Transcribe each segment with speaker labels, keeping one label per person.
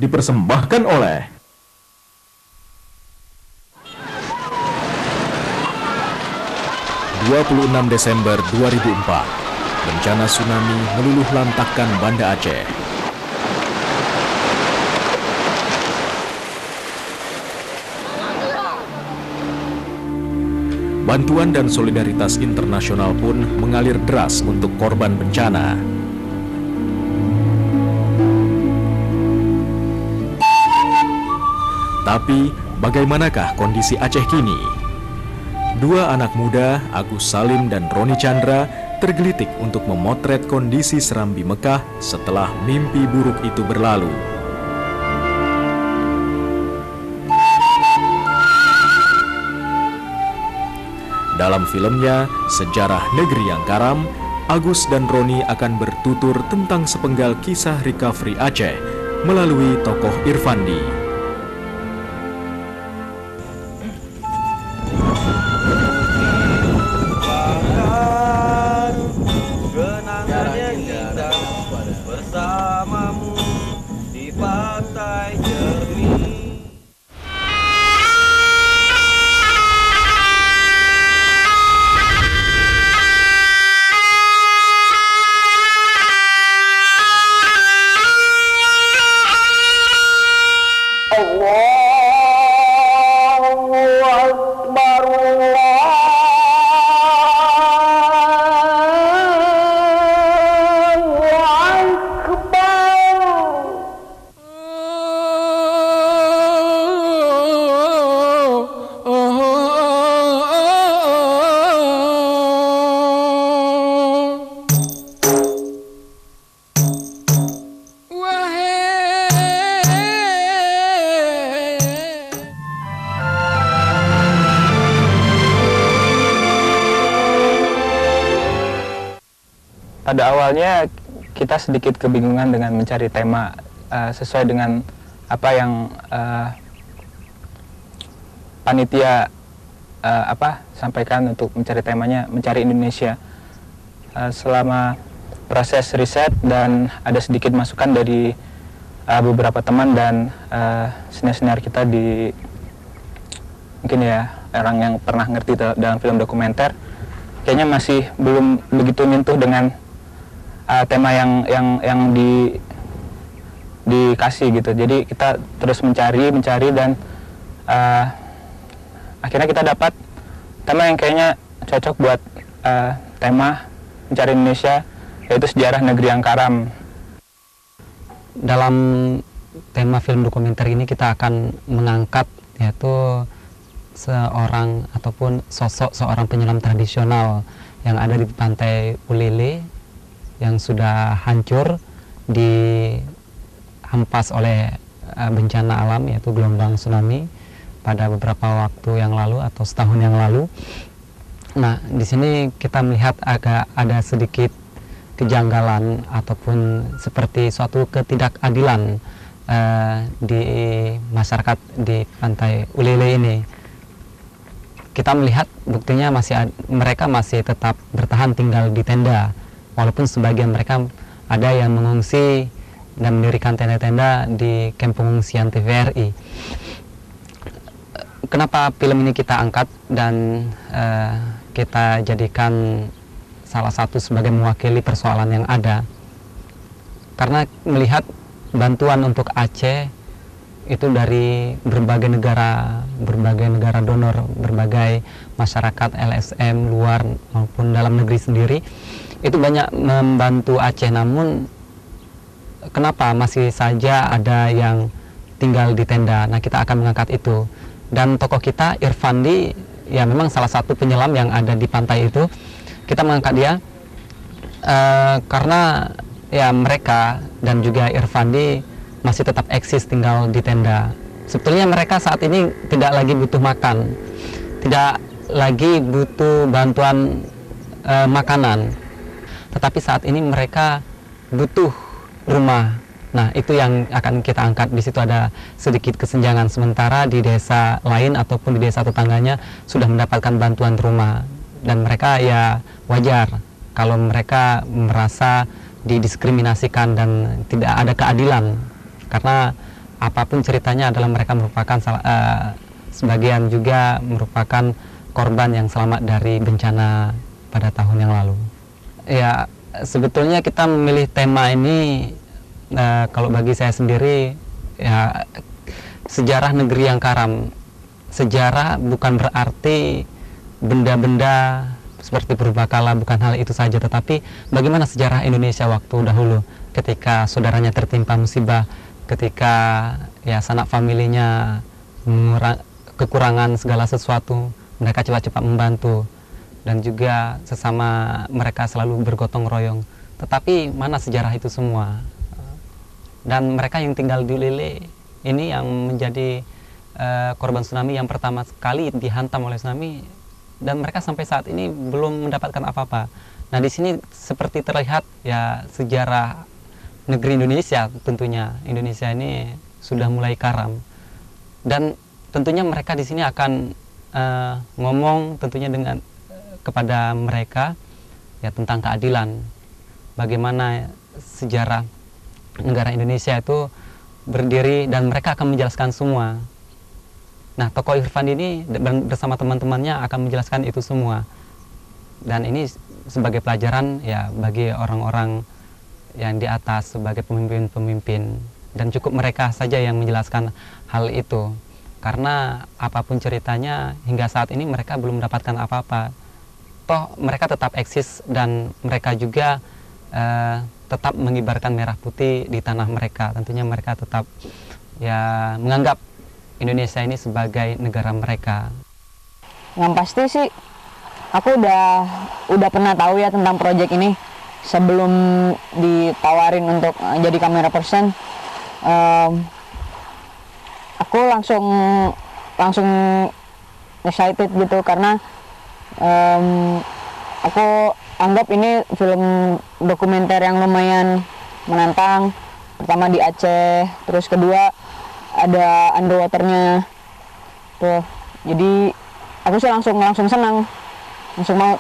Speaker 1: dipersembahkan oleh 26 Desember 2004, bencana tsunami meluluh lantakkan Banda Aceh. Bantuan dan solidaritas internasional pun mengalir deras untuk korban bencana. Tapi, bagaimanakah kondisi Aceh kini? Dua anak muda, Agus Salim dan Roni Chandra, tergelitik untuk memotret kondisi Serambi Mekah setelah mimpi buruk itu berlalu. Dalam filmnya, Sejarah Negeri yang Karam, Agus dan Roni akan bertutur tentang sepenggal kisah recovery Aceh melalui tokoh Irfandi.
Speaker 2: Bersamamu di pantai jernih.
Speaker 3: Pada awalnya kita sedikit kebingungan dengan mencari tema sesuai dengan apa yang panitia sampaikan untuk mencari temanya, mencari Indonesia. Selama proses riset dan ada sedikit masukan dari beberapa teman dan senior-senior kita di mungkin ya orang yang pernah ngerti dalam film dokumenter, kayaknya masih belum begitu nyentuh dengan tema yang dikasih gitu. Jadi kita terus mencari dan akhirnya kita dapat tema yang kayaknya cocok buat tema mencari Indonesia, yaitu Sejarah Negeri yang Karam.
Speaker 4: Dalam tema film dokumenter ini kita akan mengangkat yaitu seorang ataupun sosok seorang penyelam tradisional yang ada di pantai Ulele yang sudah hancur dihempas oleh bencana alam yaitu gelombang tsunami pada beberapa waktu yang lalu atau setahun yang lalu. Nah, di sini kita melihat agak ada sedikit kejanggalan ataupun seperti suatu ketidakadilan di masyarakat di pantai Ulele ini. Kita melihat buktinya mereka masih tetap bertahan tinggal di tenda. Walaupun sebagian mereka ada yang mengungsi dan mendirikan tenda-tenda di kamp pengungsian TVRI. Kenapa film ini kita angkat dan kita jadikan salah satu sebagai mewakili persoalan yang ada? Karena melihat bantuan untuk Aceh itu dari berbagai negara donor, berbagai masyarakat LSM luar maupun dalam negeri sendiri, itu banyak membantu Aceh. Namun kenapa masih saja ada yang tinggal di tenda? Nah, kita akan mengangkat itu. Dan tokoh kita Irfandi ya memang salah satu penyelam yang ada di pantai itu. Kita mengangkat dia karena ya mereka dan juga Irfandi masih tetap eksis tinggal di tenda. Sebetulnya mereka saat ini tidak lagi butuh makan, tidak lagi butuh bantuan makanan, tetapi saat ini mereka butuh rumah. Nah, itu yang akan kita angkat. Di situ ada sedikit kesenjangan, sementara di desa lain ataupun di desa tetangganya sudah mendapatkan bantuan rumah, dan mereka ya wajar kalau mereka merasa didiskriminasikan dan tidak ada keadilan, karena apapun ceritanya adalah mereka merupakan sebagian juga merupakan korban yang selamat dari bencana pada tahun yang lalu. Ya, sebetulnya kita memilih tema ini kalau bagi saya sendiri ya, sejarah negeri yang karam. Sejarah bukan berarti benda-benda seperti purbakala, bukan hal itu saja, tetapi bagaimana sejarah Indonesia waktu dahulu ketika saudaranya tertimpa musibah, ketika ya sanak familinya kekurangan segala sesuatu, mereka cepat-cepat membantu, dan juga sesama mereka selalu bergotong royong. Tetapi mana sejarah itu semua? Dan mereka yang tinggal di Lele ini yang menjadi korban tsunami yang pertama sekali dihantam oleh tsunami, dan mereka sampai saat ini belum mendapatkan apa-apa. Nah, di sini seperti terlihat ya sejarah negeri Indonesia. Tentunya Indonesia ini sudah mulai karam, dan tentunya mereka di sini akan ngomong tentunya dengan kepada mereka ya tentang keadilan, bagaimana sejarah negara Indonesia itu berdiri, dan mereka akan menjelaskan semua. Nah, tokoh Irfan ini bersama teman-temannya akan menjelaskan itu semua, dan ini sebagai pelajaran ya bagi orang-orang yang di atas, sebagai pemimpin-pemimpin, dan cukup mereka saja yang menjelaskan hal itu, karena apapun ceritanya hingga saat ini mereka belum mendapatkan apa-apa. Toh mereka tetap eksis, dan mereka juga tetap mengibarkan merah putih di tanah mereka. Tentunya mereka tetap ya menganggap Indonesia ini sebagai negara mereka.
Speaker 5: Yang pasti sih aku udah pernah tahu ya tentang proyek ini sebelum ditawarin untuk jadi kamera person. Aku langsung excited gitu, karena aku anggap ini film dokumenter yang lumayan menantang. Pertama di Aceh, terus kedua ada underwaternya tuh, jadi aku sih langsung senang, langsung mau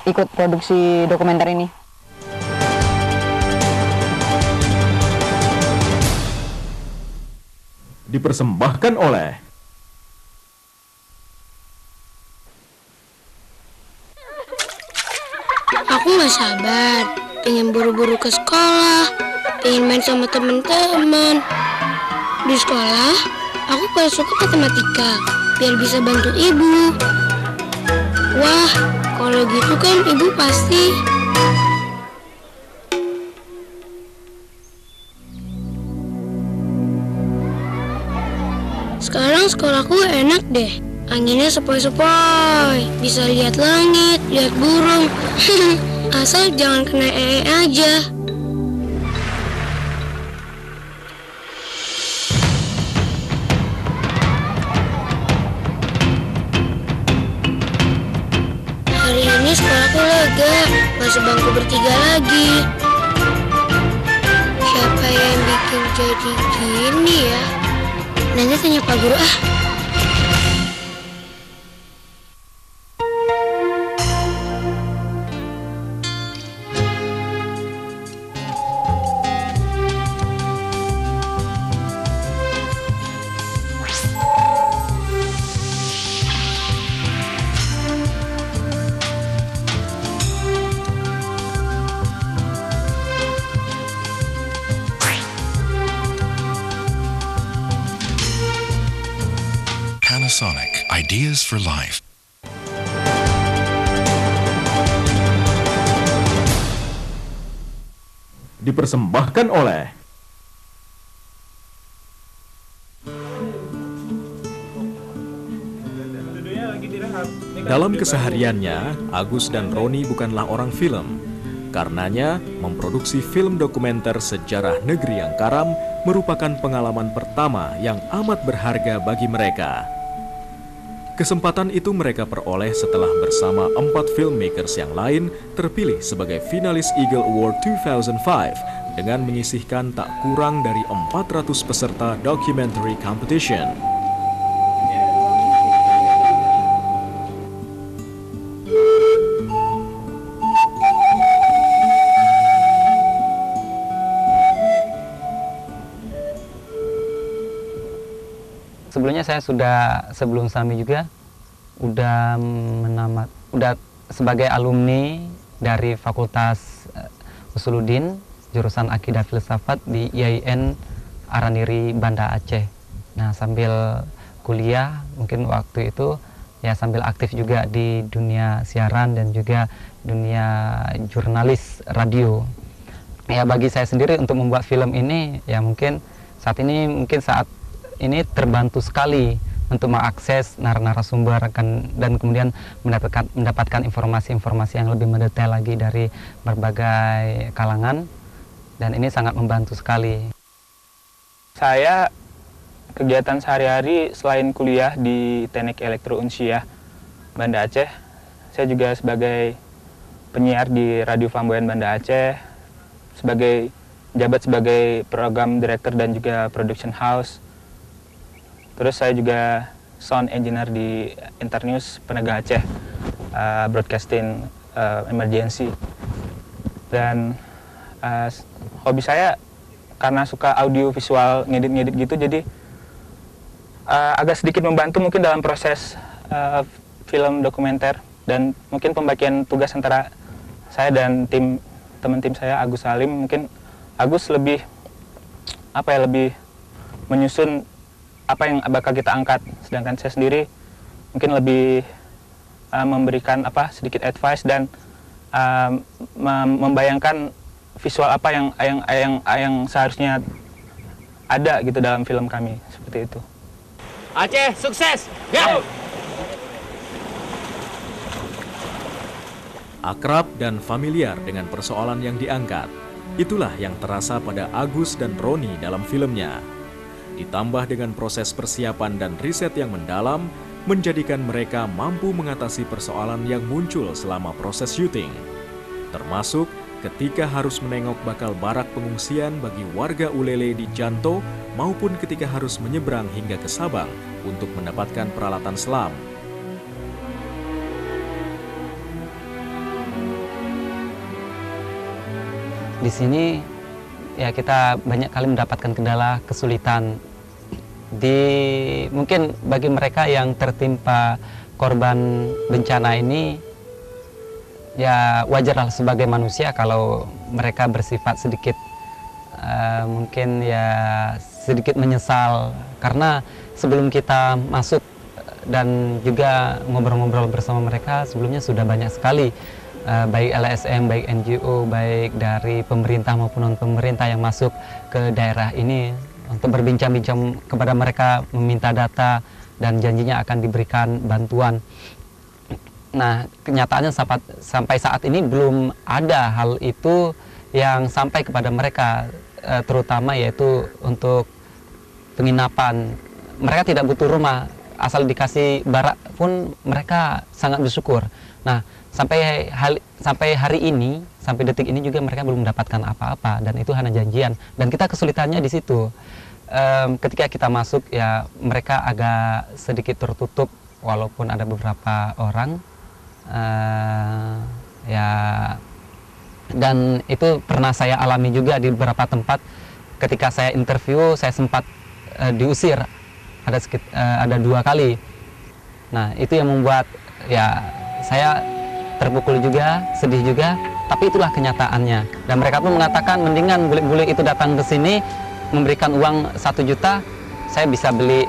Speaker 5: ikut produksi dokumenter ini.
Speaker 1: Dipersembahkan oleh
Speaker 6: Aku nggak sabar, pengen buru-buru ke sekolah, pengen main sama teman-teman. Di sekolah, aku paling suka matematika, biar bisa bantu ibu. Wah, kalau gitu kan ibu pasti. Sekarang sekolahku enak deh. Anginnya sepoi-sepoi, bisa lihat langit, lihat burung. Asal jangan kena aja. Hari ini sekolahku lega, masih bangku bertiga lagi. Siapa yang bikin jadi gini ya? Nanti tanya Pak Guru ah.
Speaker 7: Panasonic, ideas for life.
Speaker 1: Dipersembahkan oleh dalam kesehariannya, Agus dan Roni bukanlah orang film. Karenanya, memproduksi film dokumenter sejarah negeri yang karam merupakan pengalaman pertama yang amat berharga bagi mereka. Kesempatan itu mereka peroleh setelah bersama 4 filmmakers yang lain terpilih sebagai finalis Eagle Award 2005 dengan menyisihkan tak kurang dari 400 peserta documentary competition.
Speaker 4: Sebelumnya saya sudah, sebelum Sami juga udah sebagai alumni dari Fakultas Usuluddin jurusan Akidah Filsafat di IAIN Araniri Banda Aceh. Nah, sambil kuliah mungkin waktu itu ya sambil aktif juga di dunia siaran dan juga dunia jurnalis radio. Ya, bagi saya sendiri untuk membuat film ini ya mungkin saat ini terbantu sekali untuk mengakses narasumber dan kemudian mendapatkan informasi-informasi yang lebih mendetail lagi dari berbagai kalangan, dan ini sangat membantu sekali.
Speaker 3: Saya kegiatan sehari-hari selain kuliah di Teknik Elektro Unsyah Banda Aceh, saya juga sebagai penyiar di Radio Flamboyan Banda Aceh, jabat sebagai program director dan juga production house. Terus saya juga sound engineer di Internews Penegak Aceh, broadcasting emergency. Dan hobi saya karena suka audio visual, ngedit-ngedit gitu, jadi agak sedikit membantu mungkin dalam proses film dokumenter, dan mungkin pembagian tugas antara saya dan teman tim saya, Agus Salim. Mungkin Agus lebih menyusun apa yang bakal kita angkat, sedangkan saya sendiri mungkin lebih memberikan sedikit advice dan membayangkan visual apa yang seharusnya ada gitu dalam film kami, seperti itu.
Speaker 2: Aceh sukses. Go!
Speaker 1: Akrab dan familiar dengan persoalan yang diangkat, itulah yang terasa pada Agus dan Roni dalam filmnya. Ditambah dengan proses persiapan dan riset yang mendalam, menjadikan mereka mampu mengatasi persoalan yang muncul selama proses syuting. Termasuk ketika harus menengok bakal barak pengungsian bagi warga Ulele di Janto, maupun ketika harus menyeberang hingga ke Sabang untuk mendapatkan peralatan selam.
Speaker 4: Di sini ya kita banyak kali mendapatkan kendala, kesulitan. Mungkin bagi mereka yang tertimpa korban bencana ini, ya wajarlah sebagai manusia kalau mereka bersifat sedikit mungkin ya sedikit menyesal, karena sebelum kita masuk dan juga ngobrol-ngobrol bersama mereka sebelumnya sudah banyak sekali baik LSM, baik NGO, baik dari pemerintah maupun non-pemerintah yang masuk ke daerah ini untuk berbincang-bincang kepada mereka, meminta data dan janjinya akan diberikan bantuan. Nah, kenyataannya sampai saat ini belum ada hal itu yang sampai kepada mereka, terutama yaitu untuk penginapan. Mereka tidak butuh rumah, asal dikasih barak pun mereka sangat bersyukur. Nah, sampai hari ini, sampai detik ini juga mereka belum mendapatkan apa-apa, dan itu hanya janjian. Dan kita kesulitannya di situ. Ketika kita masuk ya mereka agak sedikit tertutup, walaupun ada beberapa orang. Ya, dan itu pernah saya alami juga di beberapa tempat. Ketika saya interview, saya sempat diusir ada 2 kali. Nah, itu yang membuat ya saya terpukul juga, sedih juga, tapi itulah kenyataannya. Dan mereka pun mengatakan mendingan bule-bule itu datang ke sini memberikan uang 1 juta, saya bisa beli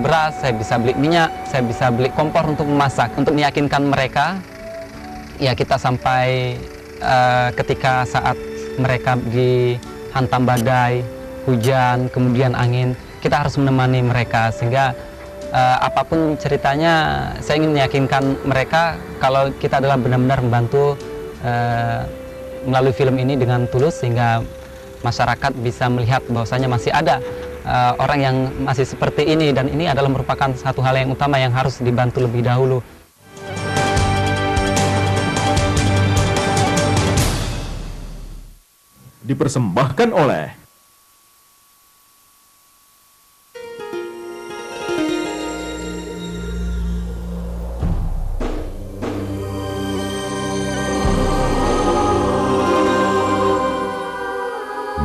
Speaker 4: beras, saya bisa beli minyak, saya bisa beli kompor untuk memasak. Untuk meyakinkan mereka, ya kita sampai ketika saat mereka dihantam badai, hujan, kemudian angin, kita harus menemani mereka, sehingga apapun ceritanya, saya ingin meyakinkan mereka kalau kita adalah benar-benar membantu melalui film ini dengan tulus, sehingga masyarakat bisa melihat bahwasanya masih ada orang yang masih seperti ini, dan ini adalah merupakan satu hal yang utama yang harus dibantu lebih dahulu.
Speaker 1: Dipersembahkan oleh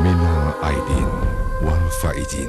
Speaker 8: Minal Aidin wal Faizin.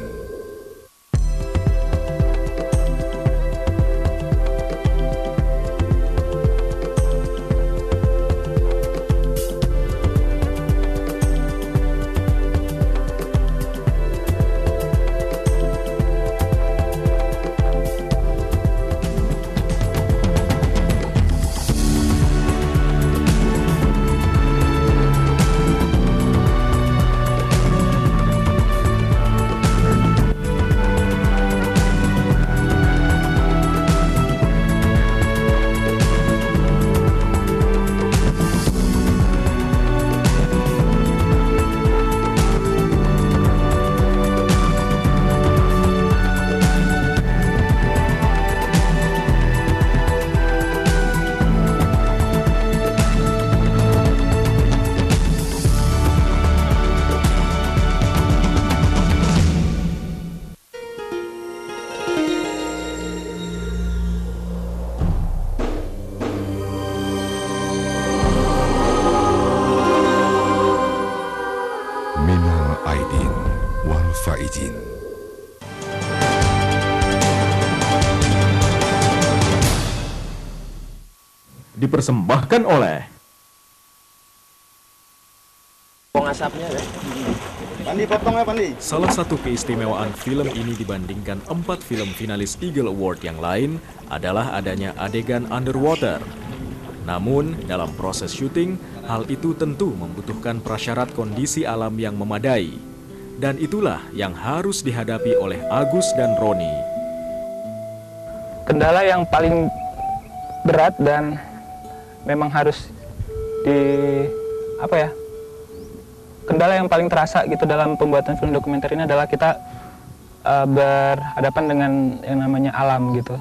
Speaker 7: 北京。
Speaker 1: Dipersembahkan oleh salah satu keistimewaan film ini dibandingkan 4 film finalis Eagle Award yang lain adalah adanya adegan underwater. Namun, dalam proses syuting, hal itu tentu membutuhkan prasyarat kondisi alam yang memadai. Dan itulah yang harus dihadapi oleh Agus dan Roni.
Speaker 3: Kendala yang paling berat dan memang harus kendala yang paling terasa gitu dalam pembuatan film dokumenter ini adalah kita berhadapan dengan yang namanya alam gitu.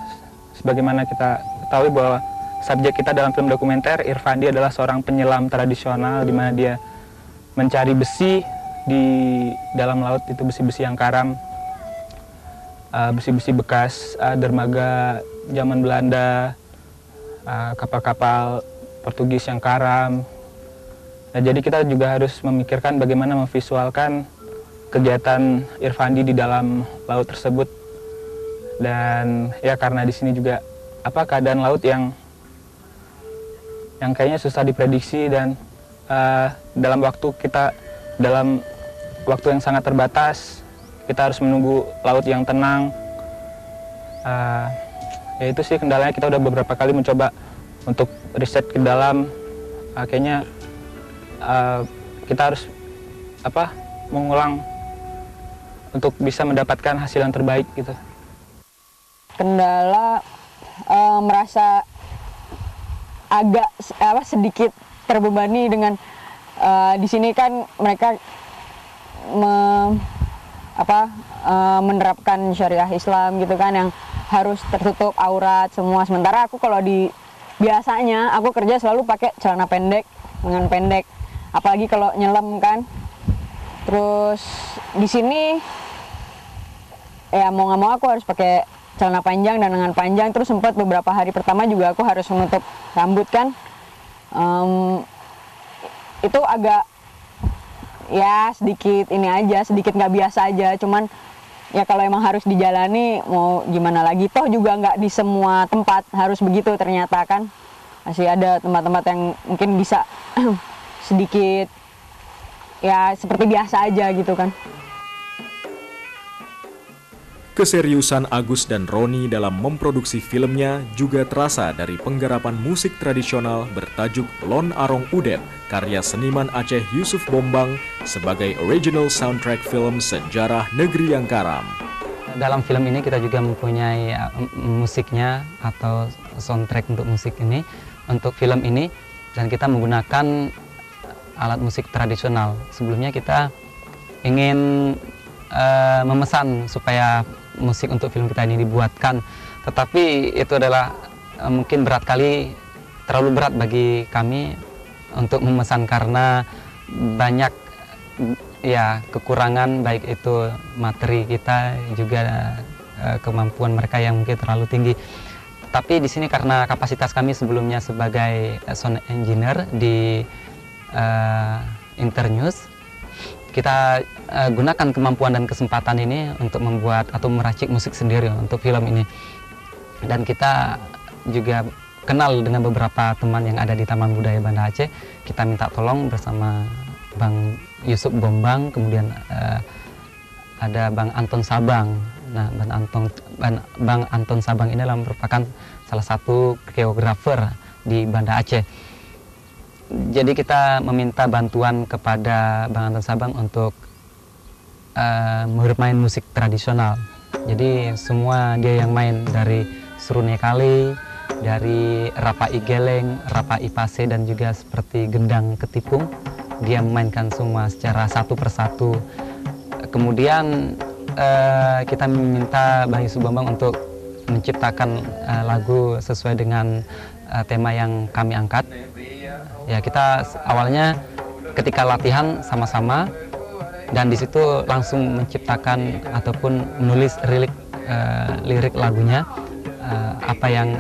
Speaker 3: Sebagaimana kita ketahui bahwa subjek kita dalam film dokumenter, Irfandi adalah seorang penyelam tradisional di mana dia mencari besi di dalam laut, itu besi-besi yang karam, besi-besi bekas dermaga zaman Belanda, kapal-kapal Portugis yang karam. Nah, jadi kita juga harus memikirkan bagaimana memvisualkan kegiatan Irfandi di dalam laut tersebut. Dan ya karena di sini juga keadaan laut yang kayaknya susah diprediksi dan dalam waktu yang sangat terbatas, kita harus menunggu laut yang tenang. Ya itu sih kendalanya, kita udah beberapa kali mencoba untuk riset ke dalam, kayaknya kita harus mengulang untuk bisa mendapatkan hasil yang terbaik gitu.
Speaker 5: Kendala merasa agak sedikit terbebani dengan di sini kan mereka menerapkan syariah Islam gitu kan, yang harus tertutup aurat semua. Sementara aku kalau biasanya aku kerja selalu pakai celana pendek, lengan pendek, apalagi kalau nyelam kan. Terus di sini ya mau nggak mau aku harus pakai celana panjang dan lengan panjang. Terus sempat beberapa hari pertama juga aku harus menutup rambut kan. Itu agak ya sedikit nggak biasa aja. Cuman ya kalau emang harus dijalani mau gimana lagi, toh juga nggak di semua tempat harus begitu ternyata kan. Masih ada tempat-tempat yang mungkin bisa sedikit ya seperti biasa aja gitu kan.
Speaker 1: Keseriusan Agus dan Roni dalam memproduksi filmnya juga terasa dari penggarapan musik tradisional bertajuk Lon Arong Udet karya seniman Aceh Yusuf Bombang sebagai original soundtrack film Sejarah Negeri Yang Karam.
Speaker 4: Dalam film ini kita juga mempunyai musiknya atau soundtrack untuk musik ini, untuk film ini, dan kita menggunakan alat musik tradisional. Sebelumnya kita ingin memesan supaya musik untuk film kita ini dibuatkan, tetapi itu adalah mungkin terlalu berat bagi kami untuk memesan karena banyak ya kekurangan, baik itu materi kita juga kemampuan mereka yang mungkin terlalu tinggi. Tapi di sini karena kapasitas kami sebelumnya sebagai sound engineer di Internews, kita gunakan kemampuan dan kesempatan ini untuk membuat atau meracik musik sendiri untuk film ini. Dan kita juga kenal dengan beberapa teman yang ada di Taman Budaya Banda Aceh. Kita minta tolong bersama Bang Yusuf Bombang, kemudian ada Bang Anton Sabang. Nah, Bang Anton Sabang ini adalah merupakan salah satu koreografer di Banda Aceh. Jadi kita meminta bantuan kepada Bang Anton Sabang untuk bermain musik tradisional. Jadi semua dia yang main, dari serune kali, dari rapa igeleng, rapa ipase, dan juga seperti gendang ketipung. Dia memainkan semua secara satu persatu. Kemudian kita meminta Bang Yusuf Bambang untuk menciptakan lagu sesuai dengan tema yang kami angkat. Ya, kita awalnya ketika latihan sama-sama, dan di situ langsung menciptakan ataupun menulis lirik lagunya, apa yang